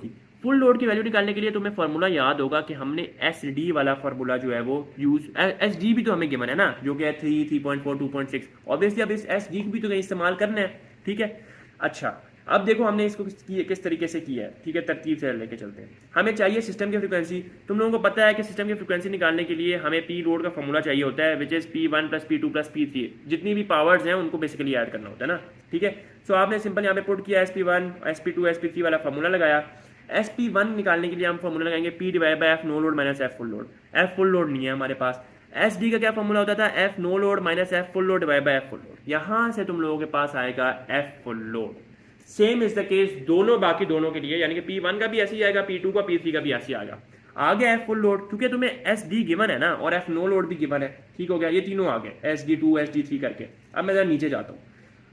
Speaker 1: की वैल्यू निकालने के लिए तुम्हें फार्मूला याद होगा कि हमने SD वाला फार्मूला जो है वो यूज, SD भी तो हमें गिवन है ना, जो कि है 3, 3.4, 2.6। ऑब्वियसली अब इस SD भी तो कहीं इस्तेमाल करना है, ठीक है। अच्छा, अब देखो हमने इसको किस तरीके से किया है, ठीक है, तरतीब से लेके चलते हैं। हमें चाहिए सिस्टम की फ्रीक्वेंसी। तुम लोगों को पता है कि सिस्टम की फ्रीक्वेंसी निकालने के लिए हमें P लोड का फॉर्मूला चाहिए होता है, which is P1 plus P2 plus P3। जितनी भी पावर्स हैं उनको बेसिकली ऐड करना होता है ना, ठीक है। सो आपने सिंपल यहाँ पे पुट किया SP1 SP2 SP3 वाला फॉर्मूला लगाया। SP1 निकालने के लिए हम फॉर्मूला लगाएंगे P divide by F no load minus F full load. F full load नहीं है हमारे पास। SD का क्या फॉर्मूला होता था, F no load minus F full load divide by F full load. यहां से तुम लोगों के पास आएगा F full load. Same is the case दोनों, बाकी दोनों के लिए, यानी कि P1 का भी ऐसे ही आएगा, P2 का P3 का भी ऐसे ही आएगा। आगे एफ फुल लोड, क्योंकि तुम्हें SD गिवन है ना और एफ नो लोड भी गिवन है, ठीक हो गया, ये तीनों आ गए SD2 SD3 करके। अब मैं जरा नीचे जाता हूँ।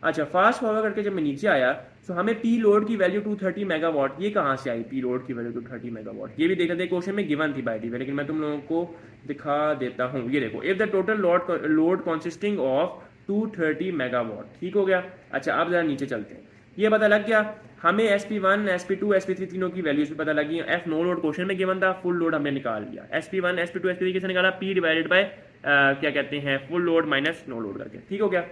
Speaker 1: अच्छा, फास्ट फॉरवर्ड करके जब मैं नीचे आया तो हमें P लोड की वैल्यू 230 मेगावाट, ये कहाँ से आई P लोड की वैल्यू 230 मेगावाट, ये भी देख लेते हैं, क्वेश्चन में गिवन थी बाय दी वे, लेकिन मैं तुम लोगों को दिखा देता हूँ। ये देखो, if the total load consisting of 230 megawatt, ठीक हो गया। अच्छा, अब जरा नीचे चलते हैं। ये पता लग गया हमें SP1 SP2 SP3 तीनों की वैल्यूज भी पता लगी। एफ नो लोड क्वेश्चन में गिवन था, फुल लोड हमने निकाल लिया। SP1 SP2 SP3 कैसे निकाला, P डिवाइडेड बाय क्या कहते हैं full load minus no load करके, ठीक हो गया।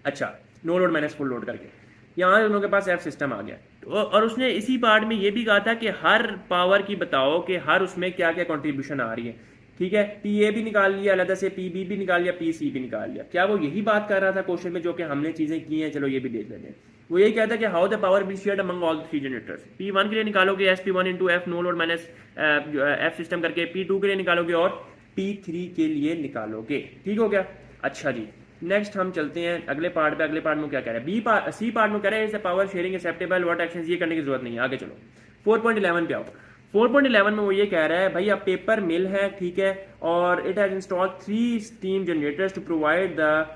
Speaker 1: अच्छा, no load minus full load करके यहाँ उन लोगों के पास एफ सिस्टम आ गया। और उसने इसी पार्ट में ये भी कहा था कि हर पावर की बताओ कि हर उसमें क्या क्या कंट्रीब्यूशन आ रही है, ठीक है। PA भी निकाल लिया अलग से, PB भी निकाल लिया, PC भी निकाल लिया। क्या वो यही बात कर रहा था क्वेश्चन में जो कि हमने चीजें की हैं, चलो ये भी देख लेते हैं। वो यही कहता है कि how the power be shared among all 3 generators. P1 के लिए निकालोगे SP1 into F no load minus F system करके, P2 के लिए निकालोगे और P3 के लिए निकालोगे, ठीक हो गया। अच्छा जी, नेक्स्ट हम चलते हैं अगले पार्ट पे। अगले पार्ट में क्या कह रहा है, सी पार्ट में कह रहा है is power sharing acceptable, what actions, ये करने की जरूरत नहीं है। आगे चलो 4.11 पे आओ। 4.11 में वो ये कह रहा है भाई अब पेपर मिल है, ठीक है, और it has installed 3 steam generators to provide the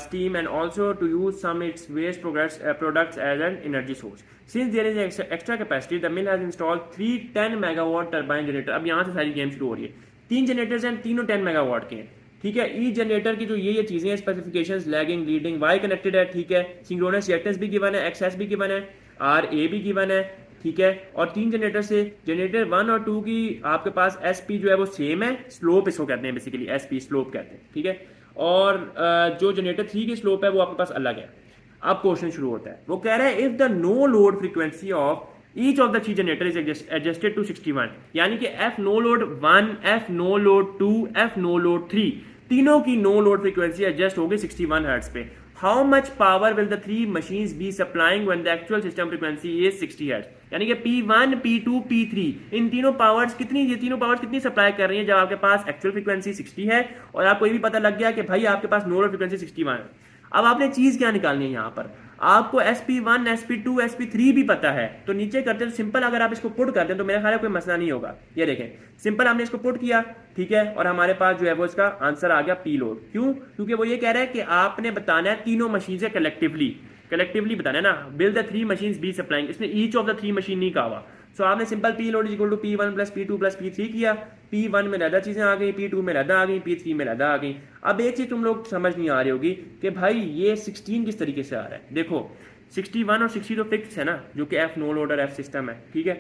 Speaker 1: steam and also to use some its waste products as an energy source. Since there is extra capacity, the mill has installed 3 10 megawatt turbine generator. अब यहाँ से सारी गेम शुरू हो रही है। 3 जनरेटर्स हैं, तीनों 10 मेगावाट के हैं, ठीक है। ई जनरेटर की जो ये चीजें हैं, specifications, lagging, leading, Y connected है, ठीक है, सिंक्रोनस रिएक्टेंस भी गिवन है, एक्सएस भी गिवन है, आर ए भी गिवन है, ठीक है। और 3 जनरेटर से जनरेटर 1 और 2 की आपके पास एस पी जो है वो सेम है, स्लोप इसको कहते हैं बेसिकली, एस पी स्लोप कहते हैं, ठीक है। और जो जनरेटर 3 की स्लोप है वो आपके पास अलग है। अब क्वेश्चन शुरू होता है, वो कह रहा है if the no load frequency of each of the 3 generator is adjusted to 61, यानी कि F no load 1, F no load 2, F no load 3, तीनों की नो लोड फ्रीक्वेंसी एडजस्ट होगी 61 हर्ट्ज पे। How much power will the 3 machines be supplying when the actual system frequency is 60 hertz, यानी कि P1, P2, P3 इन तीनों पावर्स कितनी, ये तीनों पावर्स कितनी सप्लाई कर रही है जब आपके पास एक्चुअल फ्रीक्वेंसी 60 है और आपको ये भी पता लग गया कि भाई आपके पास नो लोड फ्रीक्वेंसी 61 है। अब आपने चीज क्या निकालनी है यहाँ पर, आपको SP1, SP2, SP3 भी पता है, तो नीचे करते तो सिंपल अगर आप इसको पुट करते हैं तो मेरा ख्याल है कोई मसला नहीं होगा। ये देखें सिंपल हमने इसको पुट किया, ठीक है, और हमारे पास जो है वो इसका आंसर आ गया पी लोड। क्यों? क्योंकि वो ये कह रहा है कि आपने बताना है तीनों मशीन से कलेक्टिवली बताना है ना, will the 3 machines be supplying, इसने ईच ऑफ द 3 मशीन नहीं कहा हुआ। सो आपने simple P load is equal to P1 plus P2 plus P3 किया, P1 में रद्दा चीजें आ गई, P2 में रद्दा आ गई, P3 में रद्दा आ गई। अब एक चीज तुम लोग समझ नहीं आ रही होगी कि भाई ये 16 किस तरीके से आ रहा है। देखो 61 और 60 तो फिक्स है ना, जो कि एफ नो लोड और एफ सिस्टम है, ठीक है,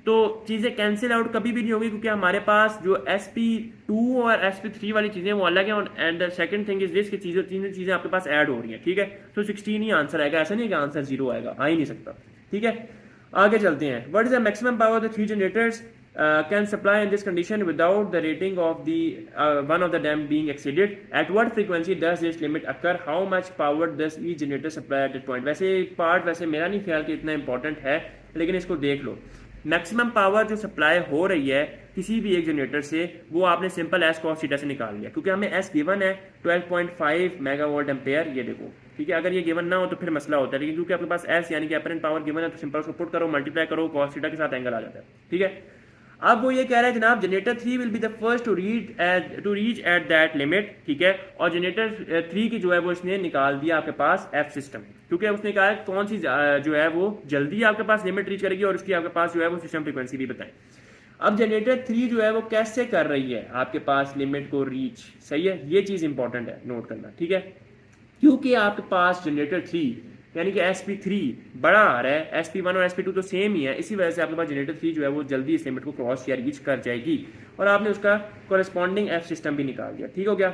Speaker 1: तो चीजें कैंसिल आउट कभी भी नहीं होगी क्योंकि हमारे पास जो SP2 और SP3 वाली चीजें वो अलग है। And the second thing is this कि तीनों चीजें आपके पास ऐड हो रही हैं, ठीक है, तो 16 ही आंसर आएगा, ऐसा नहीं है कि आंसर 0 आएगा, आ ही नहीं सकता, ठीक है। आगे चलते हैं, what is the maximum power the 3 generators can supply in this condition without the rating of the one of the dam being exceeded, at what frequency does this limit occur, how much power does each generator supply at that point। वैसे पार्ट वैसे मेरा नहीं ख्याल कि इतना इंपॉर्टेंट है, लेकिन इसको देख लो। मैक्सिमम पावर जो सप्लाई हो रही है किसी भी एक जनरेटर से वो आपने सिंपल एस कॉस थीटा से निकाल लिया, क्योंकि हमें एस गिवन है 12.5 मेगावाट एम्पेयर, ये देखो, ठीक है। अगर ये गिवन ना हो तो फिर मसला होता है, लेकिन क्योंकि आपके पास एस यानी कि अपरेंट पावर गिवन है तो सिंपल उसको पुट करो, मल्टीप्लाई करो, कॉस थीटा के साथ एंगल आ जाता है, ठीक है। अब वो ये कह रहा है जनाब generator 3 will be the first to reach at that limit, ठीक है, और जनरेटर 3 की जो है वो इसने निकाल दिया आपके पास एफ सिस्टम, क्योंकि उसने कहा कौन सी जो है वो जल्दी आपके पास लिमिट रीच करेगी और उसकी आपके पास जो है वो सिस्टम फ्रीक्वेंसी भी बताएं। अब जनरेटर 3 जो है वो कैसे कर रही है आपके पास लिमिट को रीच, सही है, ये चीज इंपॉर्टेंट है नोट करना, ठीक है, क्योंकि आपके पास जनरेटर 3 यानी कि SP3 बड़ा आ रहा है, SP1 और SP2 तो सेम ही है, इसी वजह से आपके पास जनरेटर 3 जो है वो जल्दी इस लिमिट को क्रॉस या रीच कर जाएगी और आपने उसका कोरेस्पॉन्डिंग एफ सिस्टम भी निकाल दिया, ठीक हो गया।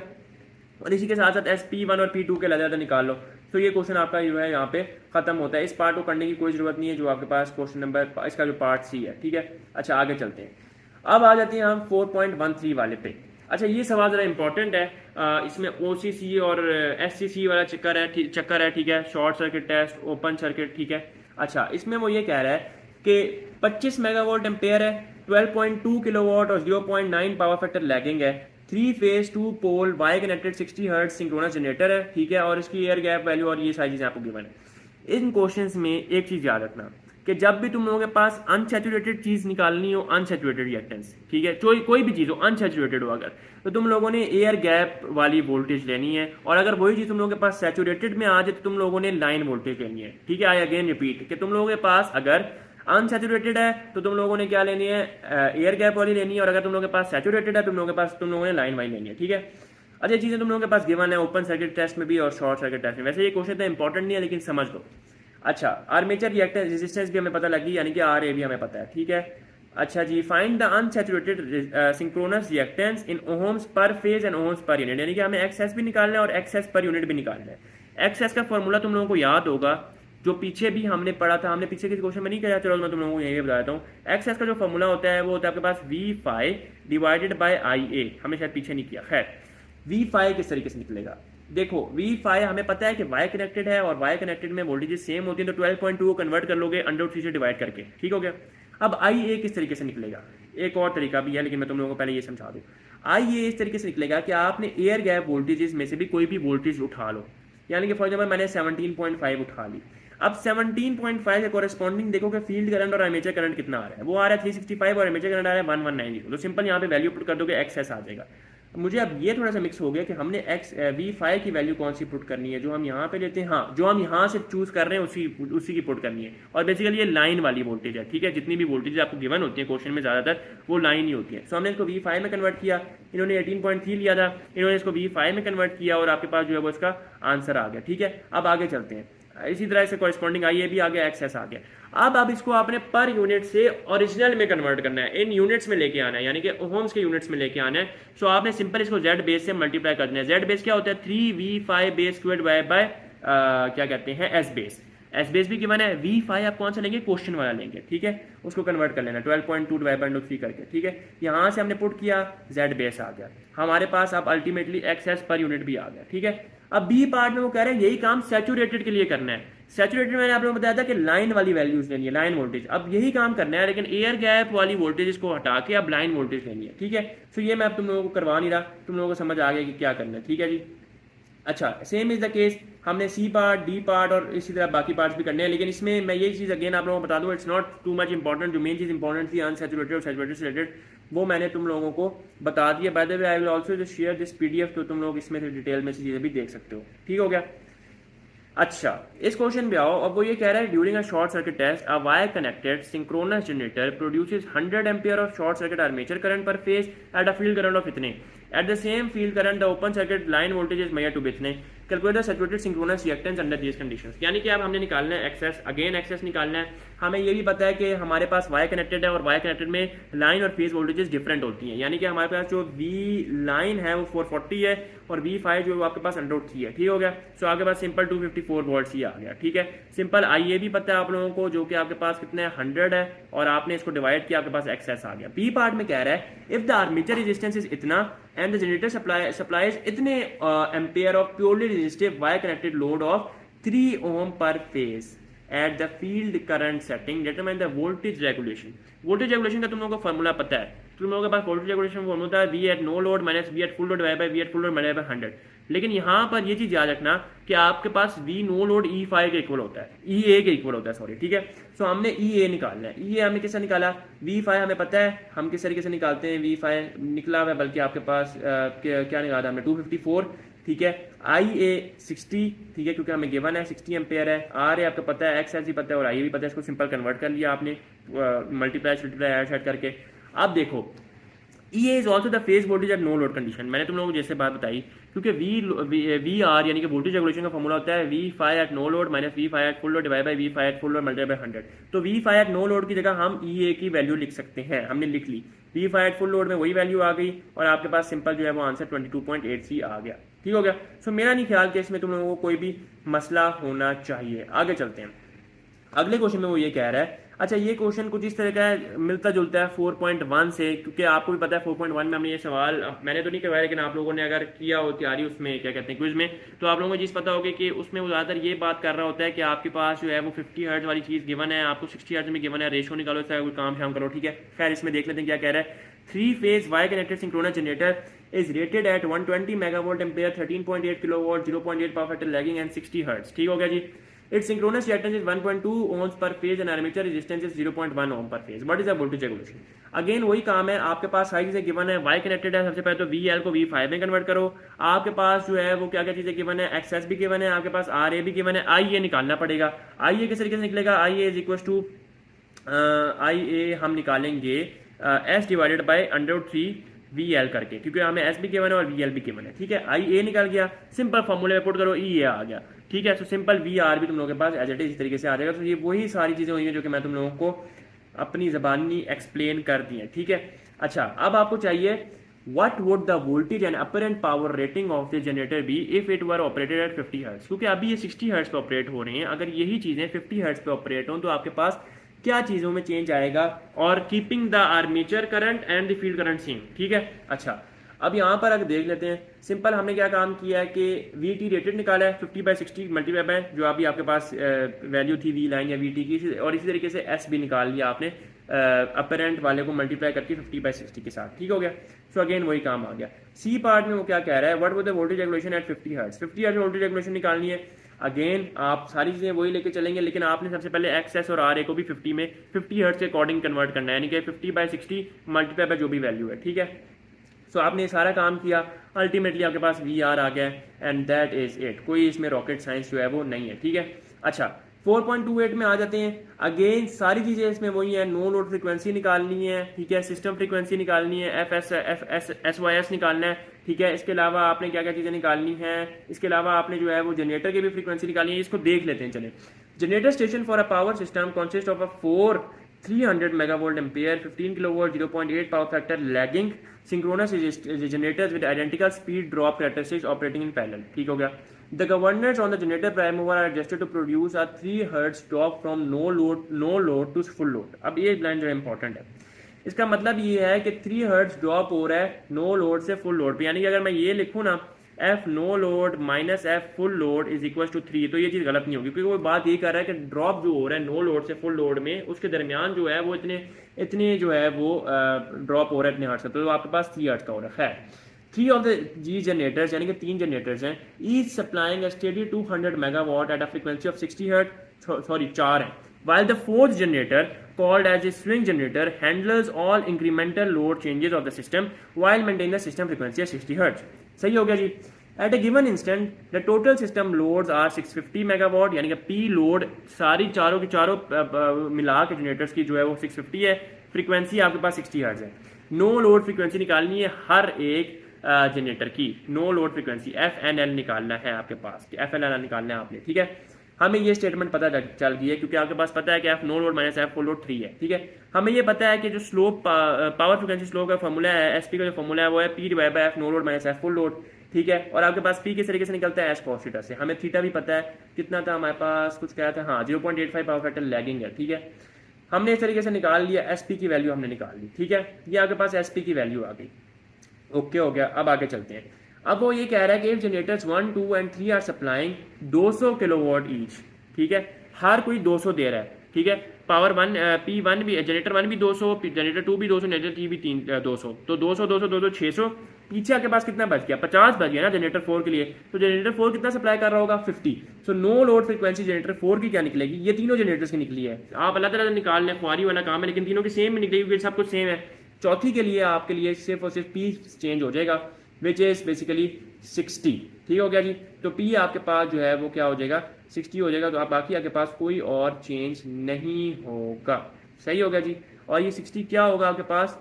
Speaker 1: और इसी के साथ साथ SP1 और P2 के लगा निकाल लो, तो ये क्वेश्चन आपका जो है यहाँ पे खत्म होता है। इस पार्ट को करने की कोई जरूरत नहीं है, जो आपके पास क्वेश्चन नंबर इसका जो पार्ट C है, ठीक है। अच्छा आगे चलते हैं, अब आ जाते हैं हम 4.13 वाले पे। अच्छा ये सवाल जरा इंपॉर्टेंट है, इसमें OCC और SCC वाला चक्कर है, ठीक है, short circuit test, open circuit, ठीक है। अच्छा इसमें वो ये कह रहा है कि 25 मेगावाट एम्पेयर है, 12.2 किलोवाट और 0.9 पावर फैक्टर लैगिंग है, 3 phase 2 pole Y connected 60 hertz synchronous generator है, ठीक है, और इसकी एयर गैप वैल्यू और ये सारी चीजें आपको गिवन है। इन क्वेश्चंस में एक चीज याद रखना कि जब भी तुम लोगों के पास अनसैचुरेटेड चीज निकालनी हो, अनसैचुरेटेड रिएक्टेंस, ठीक है, कोई भी चीज हो अनसैचुरेटेड हो अगर, तो तुम लोगों ने एयर गैप वाली वोल्टेज लेनी है, और अगर वही चीज तुम लोगों के पास सैचुरेटेड में आ जाए तो तुम लोगों ने लाइन वोल्टेज लेनी है, ठीक है। आई अगेन रिपीट कि तुम लोगों के पास अगर अनसैचुरेटेड है तो तुम लोगों ने क्या लेनी है, एयर गैप वाली लेनी है, और अगर तुम लोगों के पास सैचुरेटेड है तुम लोगों ने लाइन वाइन लेनी है, ठीक है। अच्छा ये चीजें तुम लोगों के पास गिवन है ओपन सर्किट टेस्ट में भी और शॉर्ट सर्किट टेस्ट में। वैसे ये क्वेश्चन तो इंपॉर्टेंट नहीं है लेकिन समझ लो। अच्छा आर्मेचर रिएक्टेंस रेजिस्टेंस भी हमें पता लगी, यानी कि RA भी हमें पता है, ठीक है। अच्छा जी, find the unsaturated synchronous reactance in ohms per phase and ohms per unit, यानी कि हमें एक्सएस भी निकालना है और एक्सएस पर यूनिट भी निकालना है। एक्सएस का फॉर्मूला तुम लोगों को याद होगा, जो पीछे भी हमने पढ़ा था, हमने पीछे किसी क्वेश्चन में नहीं किया, चलो मैं तुम लोगों को यही बताता हूँ। एक्सएस का जो फॉर्मूला होता है वो होता है आपके पास V डिवाइडेड बाय IA, हमें शायद पीछे नहीं किया, खैर V किस तरीके से निकलेगा, देखो V हमें पता है कि Y कनेक्टेड है और Y कनेक्टेड में वोल्टेज सेम होती है, तो 12.2 को कन्वर्ट कर लोगे √3 से डिवाइड करके, ठीक हो गया। अब आई ए किस तरीके से निकलेगा, एक और तरीका भी है लेकिन मैं तुम लोगों को पहले ये समझा दूँ। आई ए इस तरीके से निकलेगा कि आपने एयर गैप वोल्टेजेस में से भी कोई भी वोल्टेज उठा लो, यानी कि फॉर एग्जाम्पल मैंने 17.5 उठा ली। अब 17.5 के कॉरेस्पॉन्डिंग देखो कि फील्ड करंट और आर्मेचर करंट कितना आ रहा है, वो आ रहा है 365 और आर्मेचर करंट आ रहा है 1190। तो सिंपल यहाँ पे वैल्यू पुट कर दोगे एक्स आ जाएगा। मुझे अब ये थोड़ा सा मिक्स हो गया कि हमने एक्स V5 की वैल्यू कौन सी पुट करनी है, जो हम यहाँ पे लेते हैं, हाँ जो हम यहाँ से चूज कर रहे हैं उसी की पुट करनी है। और बेसिकली ये लाइन वाली वोल्टेज है, ठीक है, जितनी भी वोल्टेज आपको गिवन होती है क्वेश्चन में ज़्यादातर वो लाइन ही होती है। सो हमने इसको V5 में कन्वर्ट किया, इन्होंने 18.3 लिया था, इन्होंने इसको V5 में कन्वर्ट किया और आपके पास जो है वो इसका आंसर आ गया। ठीक है, अब आगे चलते हैं। इसी तरह से कॉरेस्पॉन्डिंग आई ए भी आ गया, एक्सेस आ गया। अब इसको आपने पर यूनिट से ओरिजिनल में कन्वर्ट करना है, इन यूनिट्स में लेके आना है, यानी कि ओम्स के यूनिट्स में लेके आना है। सो आपने सिंपल इसको जेड बेस से मल्टीप्लाई कर देना है। जेड बेस क्या होता है, 3V5 बेस स्क्वायर्ड बाय क्या कहते हैं एस बेस। एस बेस भी गिवन है, V5 आप कौन सा लेंगे, क्वेश्चन वाला लेंगे, ठीक है, उसको कन्वर्ट कर लेना 12.2 डिवाइड बाय 3 करके। ठीक है, यहाँ से हमने पुट किया, जेड बेस आ गया हमारे पास। अब अल्टीमेटली एक्सेस पर यूनिट भी आ गया। ठीक है, अब बी पार्ट में वो कह रहे हैं यही काम सैचुरेटेड के लिए करना है। सैचुरेटेड मैंने आप लोगों को बताया था कि लाइन वाली वैल्यूज लेनी है, लाइन वोल्टेज। अब यही काम करना है लेकिन एयर गैप वाली वोल्टेज को हटा के अब लाइन वोल्टेज लेनी है। ठीक है, सो ये मैं अब तुम लोगों को करवा नहीं रहा, तुम लोगों को समझ आ गया कि क्या करना है। ठीक है जी, अच्छा सेम इज द केस, हमने सी पार्ट, डी पार्ट और इसी तरह बाकी पार्ट्स भी करने हैं। लेकिन इसमें मैं ये चीज़ अगेन आप लोगों को बता दूं, it's not too much important. जो मेन चीज़ इंपॉर्टेंट थी अनसैचुरेटेड और सैचुरेटेड से रिलेटेड, वो मैंने तुम लोगों को बता दिया। By the way I will also share this PDF, तो तुम लोग इसमें से डिटेल में से चीज़ें भी देख सकते हो। ठीक हो गया। अच्छा, इस क्वेश्चन पे आओ। अब वो ये कह रहा है during a short circuit test a wire connected synchronous generator produces 100 ampere of short circuit armature current per phase at a field current of इतने। At the same field current the open circuit line voltage is measured to be इतने। Calculate the saturated synchronous reactance under these conditions. यानी कि अब हमने निकालना है एक्सेस, अगेन एक्सेस निकालना है। हमें ये भी पता है कि हमारे पास वायर कनेक्टेड है और वायर कनेक्टेड में लाइन और फेज वोल्टेजेस डिफरेंट होती हैं। यानी कि हमारे पास जो वी लाइन है वो 440 है और V5 जो आपके पास √3 है। ठीक हो गया। सो आपके पास सिंपल 254 वोल्ट ही आ गया। ठीक है, सिंपल IA भी पता है आप लोगों को, जो कि आपके पास कितने 100 है और आपने इसको डिवाइड किया, आपके पास एक्सेस आ गया। बी पार्ट में कह रहा है if the armature resistance is इतना एंड द जनरेटर सप्लाइज इतने ampere of purely resistive wire connected load of 3 ओम पर phase at the field current setting determine the voltage regulation. Voltage regulation का तुम लोगों को फॉर्मूला पता है, तुम लोगों के पास वोल्टेज रेगुलेशन फॉर्मूला है V at no load minus V at full load divide by V at full load multiply by 100। लेकिन यहाँ पर ये चीज याद रखना कि आपके पास V नो लोड E5 के इक्वल होता है, EA के इक्वल होता है, सॉरी। ठीक है, सो हमने EA निकालना है। EA हमने किससे निकाला, V5 हमें पता है हम किस तरीके से निकालते हैं। V5 निकला हुआ है, बल्कि आपके पास क्या निकाला हमने 254। ठीक है, IA 60, ठीक है, क्योंकि हमें गिवन है 60 एम्पेयर है। R है आपको पता है, XS भी पता है और IA भी पता है। इसको सिंपल कन्वर्ट कर लिया आपने मल्टीप्लाई ऐड करके। अब देखो EA is also the phase voltage at no load condition. मैंने तुम लोगों को जैसे बात बताई, क्योंकि VR यानी कि वोल्टेज रेगुलेशन का फॉर्मूला होता है V5 at no load minus V5 at full load divide by V5 at full load multiply by 100। तो V5 एट नो लोड की जगह हम EA की वैल्यू लिख सकते हैं, हमने लिख ली। V5 एट फुल लोड में वही वैल्यू आ गई और आपके पास सिंपल जो है वो आंसर 22.83 आ गया। ठीक हो गया। सो मेरा नहीं ख्याल कि इसमें तुम लोगों को कोई भी मसला होना चाहिए। आगे चलते हैं। अगले क्वेश्चन में वो ये कह रहा है, अच्छा ये क्वेश्चन कुछ इस तरह का है, मिलता जुलता है 4.1 से, क्योंकि आपको भी पता है 4.1 में हमने ये सवाल, मैंने तो नहीं करवाया लेकिन आप लोगों ने अगर किया हो तैयारी उसमें क्या कहते हैं क्विज में, तो आप लोगों को चीज़ पता होगी कि उसमें वो ज़्यादातर ये बात कर रहा होता है कि आपके पास जो है वो 50 हर्ट्ज वाली चीज़ गिवन है, आपको 60 हर्ट्ज में गिवन है, रेशो निकालो, इसका कोई काम शाम करो। ठीक है, खैर इसमें देख लेते हैं क्या कह रहा है। 3 phase wire connected synchronous generator is rated at 120 megavolt ampere 13.8 kilowatt 0.8 power factor lagging and 60 hertz। ठीक हो गया जी। its synchronous reactance is 1.2 ohms per phase and armature resistance is 0.1 ohm per phase। what is the voltage regulation? Again वही काम है, आपके पास सारी चीजें गिवन है। वाई कनेक्टेड है, सबसे पहले तो VL को V5 में कन्वर्ट करो। आपके पास जो है वो क्या क्या चीजें गिवन है, XS भी गिवन है, आपके पास RA भी गिवन है, IA निकालना पड़ेगा। IA किस तरीके से निकलेगा, IA is equal to IA हम निकालेंगे S डिवाइडेड बाई √3 VL करके, क्योंकि हमें S भी गिवन है और VL भी गिवन है। ठीक है, IA निकल गया, सिंपल फॉर्मूले में पुट करो, EA आ गया। ठीक है, तो सिंपल VR भी तुम लोगों के पास एज इट इज इस तरीके से आ जाएगा। तो ये वही सारी चीजें हुई हैं जो कि मैं तुम लोगों को अपनी जबानी एक्सप्लेन कर दी है। ठीक है, अच्छा अब आपको चाहिए what would the voltage and apparent power rating of the generator be if it were operated at 50 hertz. क्योंकि अभी ये 60 हर्ट्ज पे ऑपरेट हो रहे हैं, अगर यही चीजें 50 हर्ट्ज पे ऑपरेट हों तो आपके पास क्या चीजों में चेंज आएगा, और keeping the armature current and the field current same. ठीक है, अच्छा अब यहाँ पर अगर देख लेते हैं, सिंपल हमने क्या काम किया है कि VT रेटेड निकाला है 50/60 मल्टीप्लाई बाय जो अभी आपके पास वैल्यू थी V लाइन या VT की, और इसी तरीके से S भी निकाल लिया आपने अपरेंट वाले को मल्टीप्लाई करके 50/60 के साथ, ठीक हो गया। सो अगेन वही काम आ गया। सी पार्ट में वो क्या कह रहा है, what was the voltage regulation at 50 hertz, 50 hertz voltage regulation निकालनी है। अगेन आप सारी चीज़ें वही लेके चलेंगे, लेकिन आपने सबसे पहले एक्स और आर ए को भी 50 हर्ट्ज के अकॉर्डिंग कन्वर्ट करना है, यानी कि 50/60 मल्टीप्लाई बाय जो भी वैल्यू है, ठीक है। सो आपने ये सारा काम किया, अल्टीमेटली आपके पास वी आर आ गया एंड दैट इज इट। कोई इसमें रॉकेट साइंस जो है वो नहीं है, ठीक है। अच्छा 4.28 में आ जाते हैं। अगेन सारी चीज़ें इसमें वही है, नो लोड फ्रीक्वेंसी निकालनी है, ठीक है, सिस्टम फ्रीक्वेंसी निकालनी है, FSS निकालना है, ठीक है। इसके अलावा आपने क्या क्या चीज़ें निकालनी है, इसके अलावा आपने जो है वो जनरेटर की भी फ्रीक्वेंसी निकालनी है। इसको देख लेते हैं चले। Generator station for a power system consist of a 300 megavolt ampere 15 kilowatt 0.8 power factor lagging synchronous generators with identical speed drop characteristics operating in parallel, ठीक हो गया। The governors on the generator prime mover are adjusted to produce a 3 hertz drop from no load to full load। अब ये लाइन जो है इंपॉर्टेंट है, इसका मतलब ये है कि 3 हर्ट्ज ड्रॉप हो रहा है नो लोड से फुल लोड पे, यानी कि अगर मैं ये लिखूँ ना F no load minus F full load is equal to 3, तो ये चीज़ गलत नहीं होगी, क्योंकि वो बात ये कर रहा है कि ड्रॉप जो हो रहा है नो लोड से फुल लोड में उसके दरमियान जो है वो इतने जो है वो ड्रॉप हो रहा है इतने हर्ट्ज का, तो आपके पास 3 हर्ट्ज का हो रहा है। खैर 3 ऑफ द जी जनरेटर्स यानी कि 3 जनरेटर्स हैं, each supplying a steady 200 megawatt at a frequency of 60 hertz, sorry 4 हैं। while the fourth generator called as a swing generator handles all incremental load changes of the system while maintaining the system frequency at 60 hertz। सही हो गया जी। At a given instant the total system loads are 650 megawatt, यानी कि P लोड सारी चारों की चारों मिला के जनरेटर्स की जो है वो 650 है, फ्रीक्वेंसी आपके पास 60 हर्ट्ज है। नो लोड फ्रीक्वेंसी निकालनी है हर एक जनरेटर की, नो लोड फ्रीक्वेंसी FNL निकालना है आपके पास, FNL निकालना है आपने, ठीक है। हमें ये स्टेटमेंट पता चल गई है क्योंकि आपके पास पता है कि F no load minus F full load 3 है, ठीक है। हमें ये पता है कि जो स्लोप पावर फ्रीक्वेंसी स्लोप का फॉर्मूला है, एसपी का जो फॉर्मूला है वो है P divide by F no load minus F full load, ठीक है। और आपके पास पी किस तरीके से निकलता है, एस कॉस थीटा से। हमें थीटा भी पता है, कितना था हमारे पास, कुछ क्या था, हाँ 0.85 पावर फैक्टर लैगिंग है, ठीक है। हमने इस तरीके से निकाल लिया, एसपी की वैल्यू हमने निकाल ली, ठीक है। ये आपके पास एसपी की वैल्यू आ गई, ओके हो गया। अब आगे चलते हैं। अब वो ये कह रहा है कि if generators 1, 2 and 3 are supplying 200 kilowatt each, ठीक है, हर कोई 200 दे रहा है, ठीक है। पावर 1 P1 भी, जनरेटर 1 भी 200, जनरेटर 2 भी 200, जनरेटर 3 भी 200, तो 200 200 200 600। पीछे आपके पास कितना बच गया, 50 बच गया ना जनरेटर 4 के लिए। तो जनरेटर 4 कितना सप्लाई कर रहा होगा, 50। So no load frequency generator 4 की क्या निकलेगी, ये तीनों जनरेटर्स की निकली है। आप अलग अलग निकाल लें, ख्वारी वाला काम है, लेकिन तीनों की सेम निकलेगी क्योंकि सब कुछ सेम है। चौथी के लिए आपके लिए सिर्फ और सिर्फ पी चेंज हो जाएगा, विच इज बेसिकली 60, ठीक हो गया जी। तो पी आपके पास जो है वो क्या हो जाएगा, 60 हो जाएगा। तो आप बाकी आपके पास कोई और चेंज नहीं होगा, सही हो गया जी। और ये 60 क्या होगा आपके पास,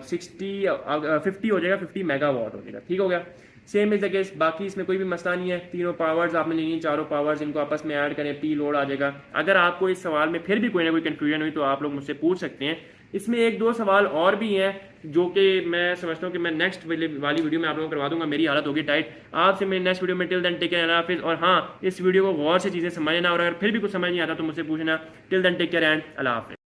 Speaker 1: 50 हो जाएगा, 50 मेगावाट हो जाएगा, ठीक हो गया। सेम इज द केस, बाकी इसमें कोई भी मसला नहीं है। तीनों पावर्स आपने लेनी है, चारों पावर्स इनको आपस में ऐड करें, पी लोड आ जाएगा। अगर आपको इस सवाल में फिर भी कोई ना कोई कंफ्यूजन हुई तो आप लोग मुझसे पूछ सकते हैं। इसमें 1-2 सवाल और भी हैं जो कि मैं समझता हूँ कि मैं नेक्स्ट वाली वीडियो में आप लोगों को करवा दूंगा। मेरी हालत होगी टाइट। आपसे मैं नेक्स्ट वीडियो में till then take care and हाफिज़। और हाँ, इस वीडियो को गौर से चीज़ें समझना, और अगर फिर भी कुछ समझ नहीं आता तो मुझसे पूछना। Till then take care and अल्लाह हाफिज़।